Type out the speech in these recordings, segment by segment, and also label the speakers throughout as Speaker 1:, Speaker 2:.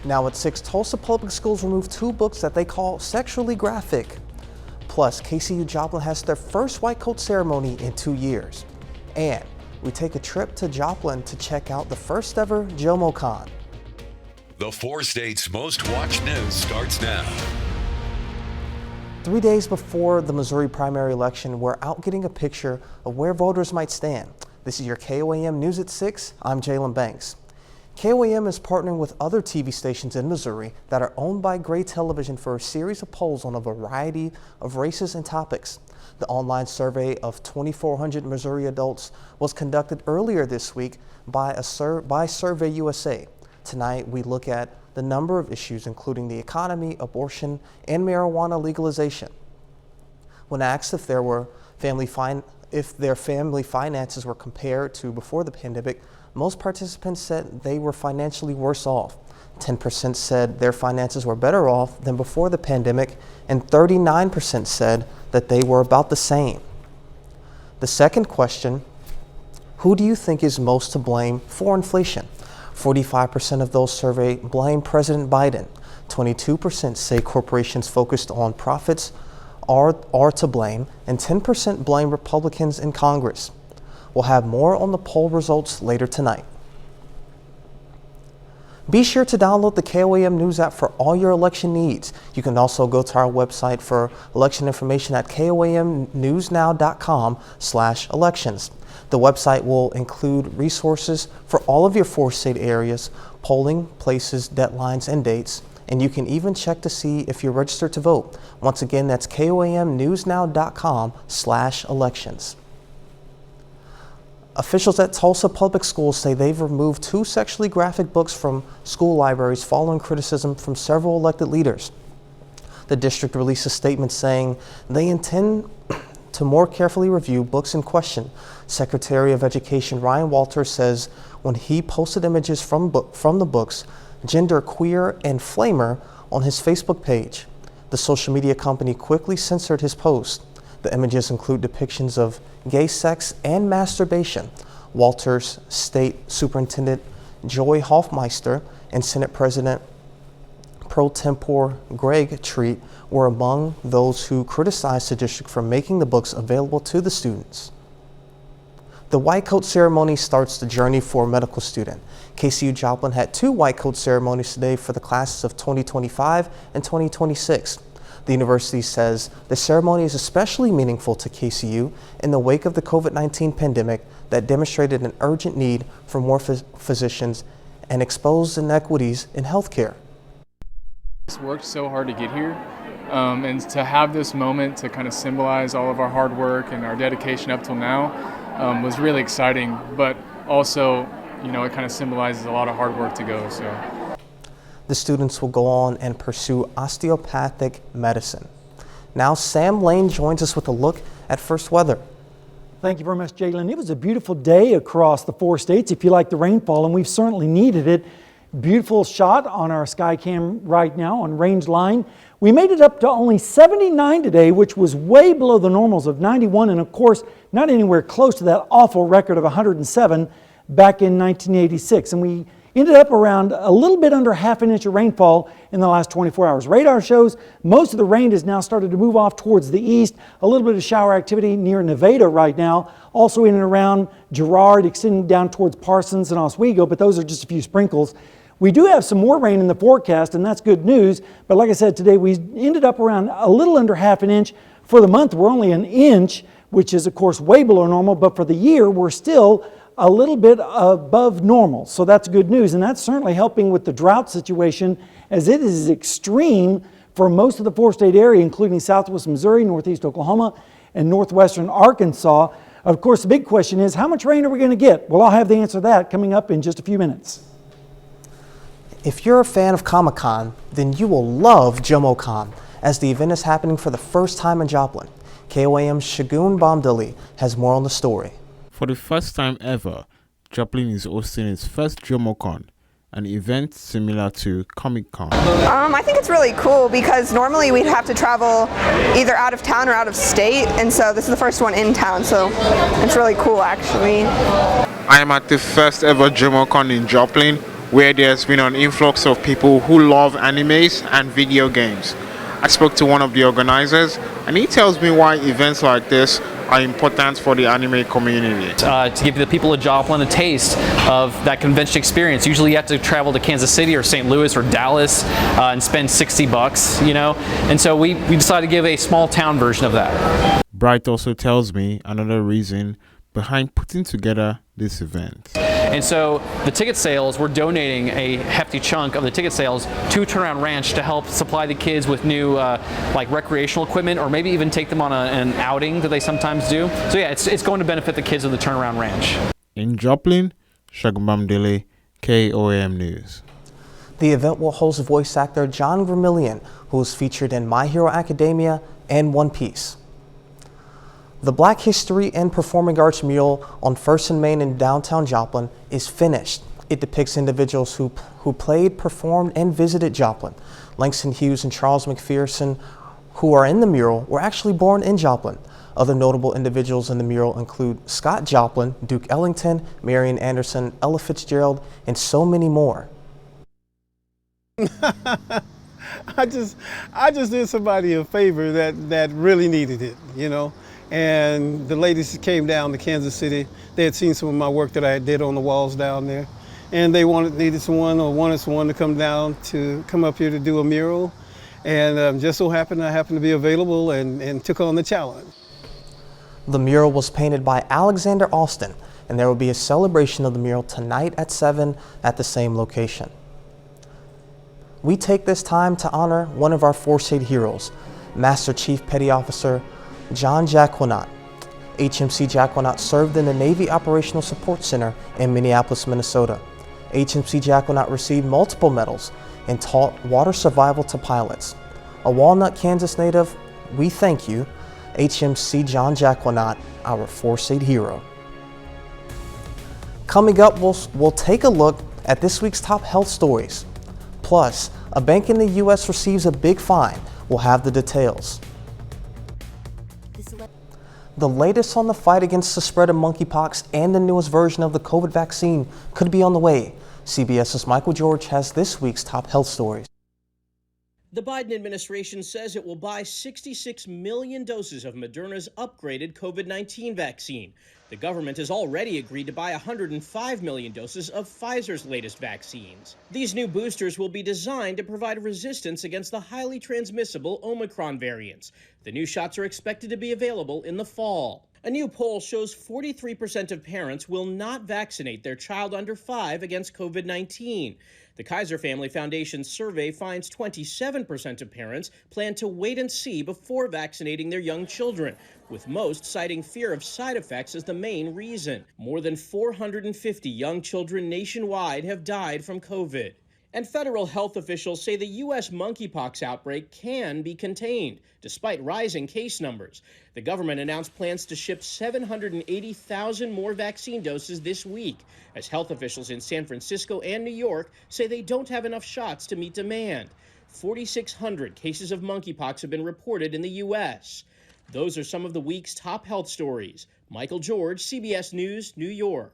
Speaker 1: Now at 6, Tulsa Public Schools removed 2 books that they call sexually graphic. Plus, KCU Joplin has their first white coat ceremony in 2 years. And we take a trip to Joplin to check out the first ever JomoCon.
Speaker 2: The 4 states' most watched news starts now.
Speaker 1: 3 days before the Missouri primary election, we're out getting a picture of where voters might stand. This is your KOAM News at 6. I'm Jalen Banks. KOAM is partnering with other TV stations in Missouri that are owned by Gray Television for a series of polls on a variety of races and topics. The online survey of 2,400 Missouri adults was conducted earlier this week by Survey USA. Tonight, we look at the number of issues, including the economy, abortion, and marijuana legalization. When asked if their family finances were compared to before the pandemic, most participants said they were financially worse off. 10% said their finances were better off than before the pandemic, and 39% said that they were about the same. The second question, who do you think is most to blame for inflation? 45% of those surveyed blame President Biden. 22% say corporations focused on profits are to blame, and 10% blame Republicans in Congress. We'll have more on the poll results later tonight. Be sure to download the KOAM News app for all your election needs. You can also go to our website for election information at koamnewsnow.com/elections. The website will include resources for all of your 4 state areas, polling places, deadlines, and dates, and you can even check to see if you're registered to vote. Once again, that's koamnewsnow.com/elections. Officials at Tulsa Public Schools say they've removed 2 sexually graphic books from school libraries following criticism from several elected leaders. The district released a statement saying they intend to more carefully review books in question. Secretary of Education Ryan Walters says when he posted images from the books, Gender Queer and Flamer, on his Facebook page. The social media company quickly censored his post. The images include depictions of gay sex and masturbation. Walters, State Superintendent Joy Hoffmeister, and Senate President Pro Tempore Greg Treat were among those who criticized the district for making the books available to the students. The white coat ceremony starts the journey for a medical student. KCU Joplin had 2 white coat ceremonies today for the classes of 2025 and 2026. The university says the ceremony is especially meaningful to KCU in the wake of the COVID-19 pandemic that demonstrated an urgent need for more physicians and exposed inequities in healthcare.
Speaker 3: It's worked so hard to get here, and to have this moment to kind of symbolize all of our hard work and our dedication up till now was really exciting, but also, it kind of symbolizes a lot of hard work to go. So.
Speaker 1: The students will go on and pursue osteopathic medicine. Now Sam Lane joins us with a look at first weather.
Speaker 4: Thank you very much, Jalen. It was a beautiful day across the 4 states, if you like the rainfall, and we've certainly needed it. Beautiful shot on our Skycam right now on range line. We made it up to only 79 today, which was way below the normals of 91, and of course, not anywhere close to that awful record of 107 back in 1986. And we ended up around a little bit under half an inch of rainfall in the last 24 hours. Radar shows most of the rain has now started to move off towards the east. A little bit of shower activity near Nevada right now, also in and around Girard, extending down towards Parsons and Oswego, but those are just a few sprinkles. We do have some more rain in the forecast, and that's good news. But like I said, today we ended up around a little under half an inch. For the month, we're only an inch, which is of course way below normal, but for the year, we're still a little bit above normal. So that's good news, and that's certainly helping with the drought situation, as it is extreme for most of the 4-state area, including southwest Missouri, northeast Oklahoma, and northwestern Arkansas. Of course, the big question is, how much rain are we going to get? Well, I'll have the answer to that coming up in just a few minutes.
Speaker 1: If you're a fan of Comic-Con, then you will love JomoCon, as the event is happening for the first time in Joplin. KOAM's Shagun Bomdili has more on the story.
Speaker 5: For the first time ever, Joplin is hosting its first JomoCon, an event similar to Comic-Con.
Speaker 6: I think it's really cool because normally we'd have to travel either out of town or out of state, and so this is the first one in town, so it's really cool actually.
Speaker 7: I am at the first ever JomoCon in Joplin,
Speaker 5: where there's been an influx of people who love animes and video games. I spoke to one of the organizers, and he tells me why events like this are important for the anime community.
Speaker 7: To give the people of Joplin a taste of that convention experience. Usually you have to travel to Kansas City or St. Louis or Dallas and spend $60, you know, and so we decided to give a small town version of that.
Speaker 5: Bright also tells me another reason behind putting together this event.
Speaker 7: And so the ticket sales, we're donating a hefty chunk of the ticket sales to Turnaround Ranch to help supply the kids with new like recreational equipment, or maybe even take them on an outing that they sometimes do. So yeah, it's going to benefit the kids of the Turnaround Ranch.
Speaker 5: In Joplin, Shagbamdele, KOAM News.
Speaker 1: The event will host voice actor John Vermillion, who was featured in My Hero Academia and One Piece. The Black History and Performing Arts mural on 1st and Main in downtown Joplin is finished. It depicts individuals who played, performed, and visited Joplin. Langston Hughes and Charles McPherson, who are in the mural, were actually born in Joplin. Other notable individuals in the mural include Scott Joplin, Duke Ellington, Marian Anderson, Ella Fitzgerald, and so many more.
Speaker 8: I just did somebody a favor that really needed it, you know. And the ladies came down to Kansas City. They had seen some of my work that I did on the walls down there, and they wanted someone to come up here to do a mural. And just so happened I happened to be available and took on the challenge.
Speaker 1: The mural was painted by Alexander Austin, and there will be a celebration of the mural tonight at 7 at the same location. We take this time to honor one of our Foresight heroes, Master Chief Petty Officer John Jacquinot. HMC Jacquinot served in the Navy Operational Support Center in Minneapolis, Minnesota. HMC Jacquinot received multiple medals and taught water survival to pilots. A Walnut, Kansas native, we thank you, HMC John Jacquinot, our Foresight hero. Coming up, we'll take a look at this week's top health stories. Plus, a bank in the U.S. receives a big fine. We'll have the details. The latest on the fight against the spread of monkeypox and the newest version of the COVID vaccine could be on the way. CBS's Michael George has this week's top health stories.
Speaker 9: The Biden administration says it will buy 66 million doses of Moderna's upgraded COVID-19 vaccine. The government has already agreed to buy 105 million doses of Pfizer's latest vaccines. These new boosters will be designed to provide resistance against the highly transmissible Omicron variants. The new shots are expected to be available in the fall. A new poll shows 43% of parents will not vaccinate their child under 5 against COVID-19. The Kaiser Family Foundation's survey finds 27% of parents plan to wait and see before vaccinating their young children, with most citing fear of side effects as the main reason. More than 450 young children nationwide have died from COVID. And federal health officials say the U.S. monkeypox outbreak can be contained, despite rising case numbers. The government announced plans to ship 780,000 more vaccine doses this week, as health officials in San Francisco and New York say they don't have enough shots to meet demand. 4,600 cases of monkeypox have been reported in the U.S. Those are some of the week's top health stories. Michael George, CBS News, New York.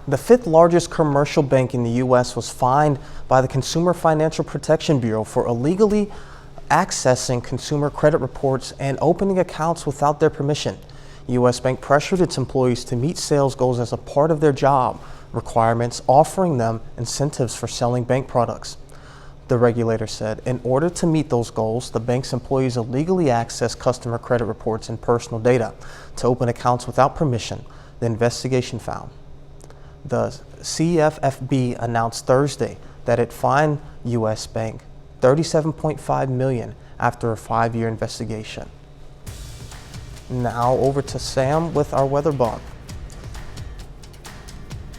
Speaker 1: The fifth largest commercial bank in the U.S. was fined by the Consumer Financial Protection Bureau for illegally accessing consumer credit reports and opening accounts without their permission. U.S. Bank pressured its employees to meet sales goals as a part of their job requirements, offering them incentives for selling bank products. The regulator said in order to meet those goals, the bank's employees illegally accessed customer credit reports and personal data to open accounts without permission, the investigation found. The CFPB announced Thursday that it fined U.S. Bank $37.5 million after a 5-year investigation. Now over to Sam with our weather bug.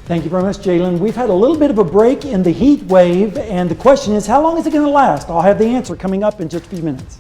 Speaker 4: Thank you very much, Jalen. We've had a little bit of a break in the heat wave, and the question is, how long is it going to last? I'll have the answer coming up in just a few minutes.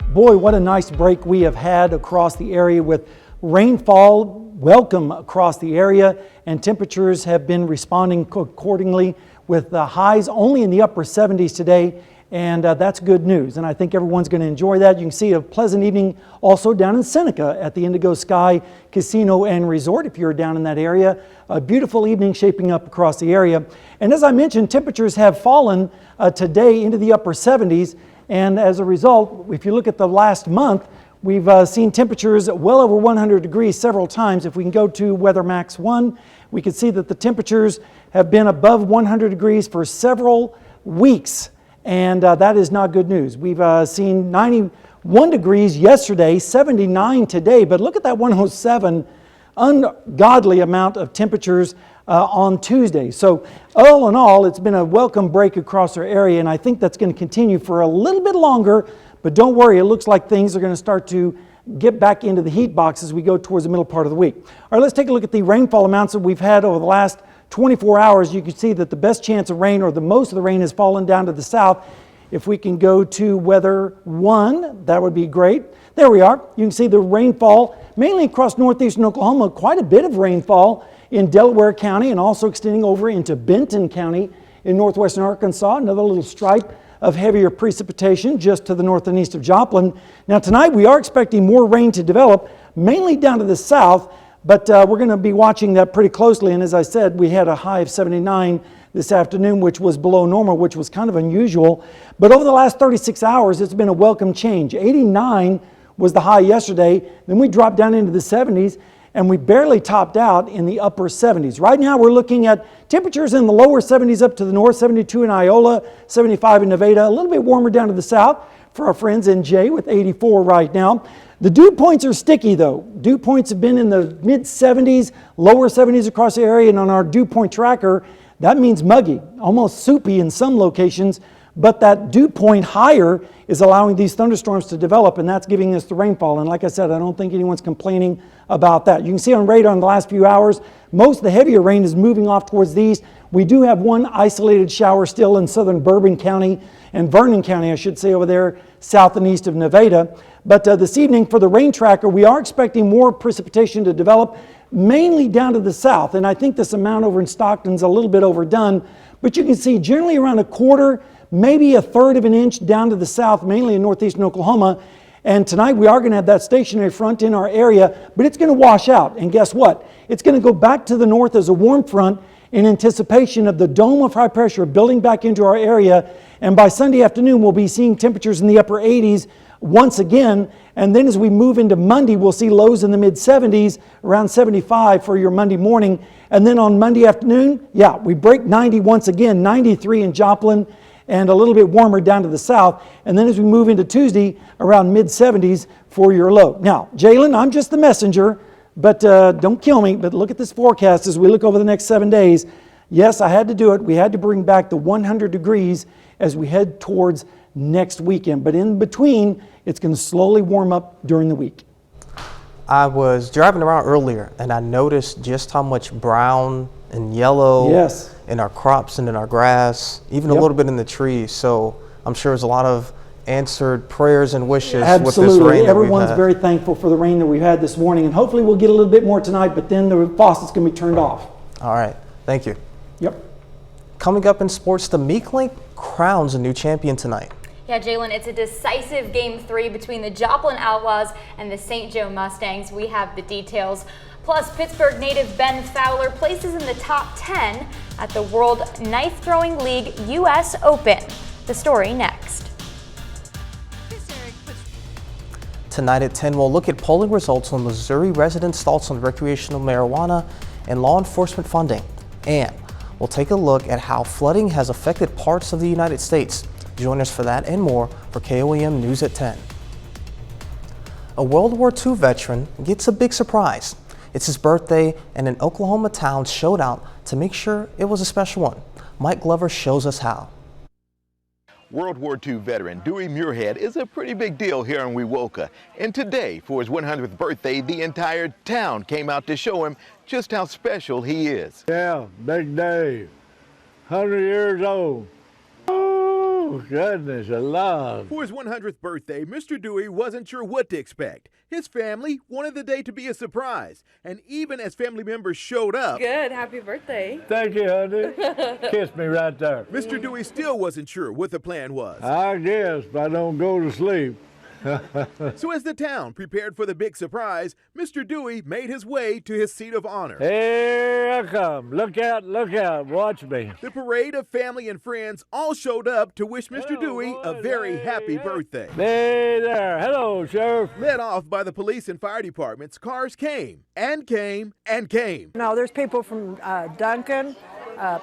Speaker 4: Boy, what a nice break we have had across the area with rainfall welcome across the area, and temperatures have been responding accordingly with the highs only in the upper 70s today and that's good news. And I think everyone's going to enjoy that. You can see a pleasant evening also down in Seneca at the Indigo Sky Casino and Resort if you're down in that area. A beautiful evening shaping up across the area. And as I mentioned, temperatures have fallen today into the upper 70s. And as a result, if you look at the last month, we've seen temperatures well over 100 degrees several times. If we can go to Weather Max 1, we can see that the temperatures have been above 100 degrees for several weeks. And that is not good news. We've seen 91 degrees yesterday, 79 today, but look at that 107, ungodly amount of temperatures on Tuesday. So all in all, it's been a welcome break across our area, and I think that's going to continue for a little bit longer, but don't worry, it looks like things are going to start to get back into the heat box as we go towards the middle part of the week. All right, let's take a look at the rainfall amounts that we've had over the last 24 hours. You can see that the best chance of rain, or the most of the rain, has fallen down to the south. If we can go to Weather 1, that would be great. There we are. You can see the rainfall mainly across northeastern Oklahoma, quite a bit of rainfall in Delaware County and also extending over into Benton County in northwestern Arkansas. Another little stripe of heavier precipitation just to the north and east of Joplin. Now tonight we are expecting more rain to develop, mainly down to the south, but we're going to be watching that pretty closely. And as I said, we had a high of 79 this afternoon, which was below normal, which was kind of unusual. But over the last 36 hours, it's been a welcome change. 89 was the high yesterday. Then we dropped down into the 70s, and we barely topped out in the upper 70s. Right now, we're looking at temperatures in the lower 70s up to the north, 72 in Iola, 75 in Nevada, a little bit warmer down to the south for our friends in Jay with 84 right now. The dew points are sticky though. Dew points have been in the mid 70s, lower 70s across the area, and on our dew point tracker, that means muggy, almost soupy in some locations, but that dew point higher is allowing these thunderstorms to develop, and that's giving us the rainfall. And like I said, I don't think anyone's complaining about that. You can see on radar in the last few hours, most of the heavier rain is moving off towards the east. We do have one isolated shower still in southern Bourbon County and Vernon County, I should say, over there south and east of Nevada. But this evening for the rain tracker, we are expecting more precipitation to develop, mainly down to the south. And I think this amount over in Stockton's a little bit overdone. But you can see generally around a quarter, maybe a third of an inch down to the south, mainly in northeastern Oklahoma. And tonight we are going to have that stationary front in our area, but it's going to wash out. And guess what? It's going to go back to the north as a warm front in anticipation of the dome of high pressure building back into our area. And by Sunday afternoon, we'll be seeing temperatures in the upper 80s once again. And then as we move into Monday, we'll see lows in the mid 70s, around 75 for your Monday morning. And then on Monday afternoon, yeah, we break 90 once again, 93 in Joplin, and a little bit warmer down to the south. And then as we move into Tuesday, around mid 70s for your low. Now, Jalen, I'm just the messenger, but don't kill me. But look at this forecast as we look over the next 7 days. Yes, I had to do it. We had to bring back the 100 degrees as we head towards next weekend. But in between, it's going to slowly warm up during the week.
Speaker 1: I was driving around earlier and I noticed just how much brown and yellow in our crops and in our grass, even a little bit in the trees. So I'm sure there's a lot of answered prayers and wishes with this rain.
Speaker 4: Everyone's very thankful for the rain that we've had this morning, and hopefully we'll get a little bit more tonight, but then the faucet's going to be turned off.
Speaker 1: All right. Thank you.
Speaker 4: Yep.
Speaker 1: Coming up in sports, the Meek Link crowns a new champion tonight.
Speaker 10: Yeah, Jalen, it's a decisive Game 3 between the Joplin Outlaws and the St. Joe Mustangs. We have the details. Plus, Pittsburgh native Ben Fowler places in the top 10 at the World Knife Throwing League U.S. Open. The story next.
Speaker 1: Tonight at 10, we'll look at polling results on Missouri residents' thoughts on recreational marijuana and law enforcement funding. And we'll take a look at how flooding has affected parts of the United States. Join us for that and more for KOAM News at 10. A World War II veteran gets a big surprise. It's his birthday, and an Oklahoma town showed out to make sure it was a special one. Mike Glover shows us how.
Speaker 11: World War II veteran Dewey Muirhead is a pretty big deal here in Wewoka. And today, for his 100th birthday, the entire town came out to show him just how special he is.
Speaker 12: Yeah, big day. 100 years old. Woo! Oh, goodness, alive.
Speaker 11: For his 100th birthday, Mr. Dewey wasn't sure what to expect. His family wanted the day to be a surprise, and even as family members showed up,
Speaker 13: Good, happy birthday.
Speaker 12: Thank you, honey. Kiss me right there.
Speaker 11: Mr. Dewey still wasn't sure what the plan was.
Speaker 12: I guess, if I don't go to sleep.
Speaker 11: So as the town prepared for the big surprise, Mr. Dewey made his way to his seat of honor.
Speaker 12: Here I come. Look out, watch me.
Speaker 11: The parade of family and friends all showed up to wish Mr. Dewey a very happy birthday.
Speaker 12: Hey there. Hello, Sheriff.
Speaker 11: Led off by the police and fire departments, cars came and came and came.
Speaker 14: No, there's people from Duncan,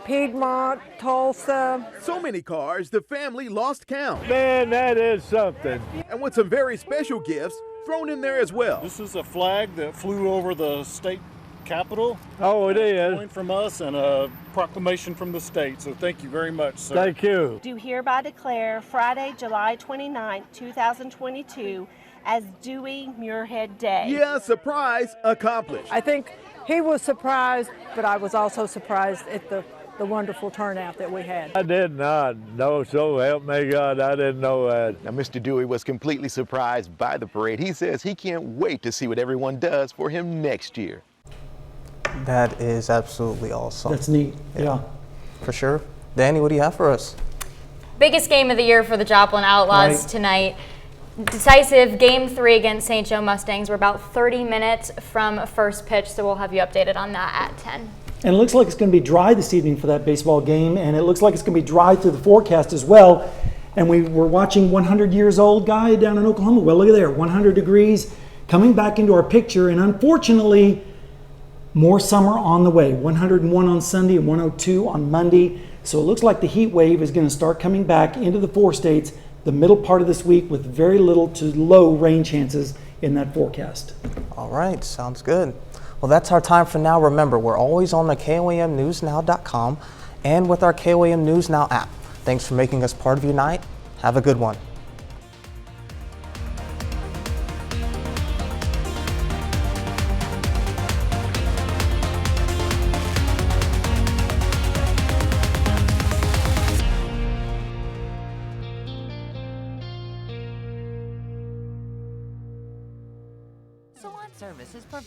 Speaker 14: Piedmont, Tulsa.
Speaker 11: So many cars, the family lost count.
Speaker 12: Man, that is something.
Speaker 11: And with some very special gifts thrown in there as well.
Speaker 15: This is a flag that flew over the state capitol.
Speaker 12: Oh, it is.
Speaker 15: A coin from us and a proclamation from the state. So thank you very much, sir.
Speaker 12: Thank you.
Speaker 16: Do hereby declare Friday, July 29, 2022 as Dewey Muirhead Day.
Speaker 11: Yeah, surprise accomplished.
Speaker 14: I think he was surprised, but I was also surprised at the wonderful turnout that we had.
Speaker 12: I did not know, so help me God, I didn't know that.
Speaker 11: Now, Mr. Dewey was completely surprised by the parade. He says he can't wait to see what everyone does for him next year.
Speaker 1: That is absolutely awesome.
Speaker 4: That's neat. Yeah.
Speaker 1: For sure. Danny, what do you have for us?
Speaker 10: Biggest game of the year for the Joplin Outlaws tonight. Decisive Game 3 against St. Joe Mustangs. We're about 30 minutes from first pitch, so we'll have you updated on that at 10.
Speaker 4: And it looks like it's going to be dry this evening for that baseball game, and it looks like it's going to be dry through the forecast as well. And we were watching 100 years old guy down in Oklahoma. Well, look at there, 100 degrees coming back into our picture, and unfortunately, more summer on the way. 101 on Sunday and 102 on Monday. So it looks like the heat wave is going to start coming back into the 4 states the middle part of this week with very little to low rain chances in that forecast.
Speaker 1: All right, sounds good. Well, that's our time for now. Remember, we're always on the KOAMnewsnow.com and with our KOAM News Now app. Thanks for making us part of your night. Have a good one.
Speaker 17: Salon service is provided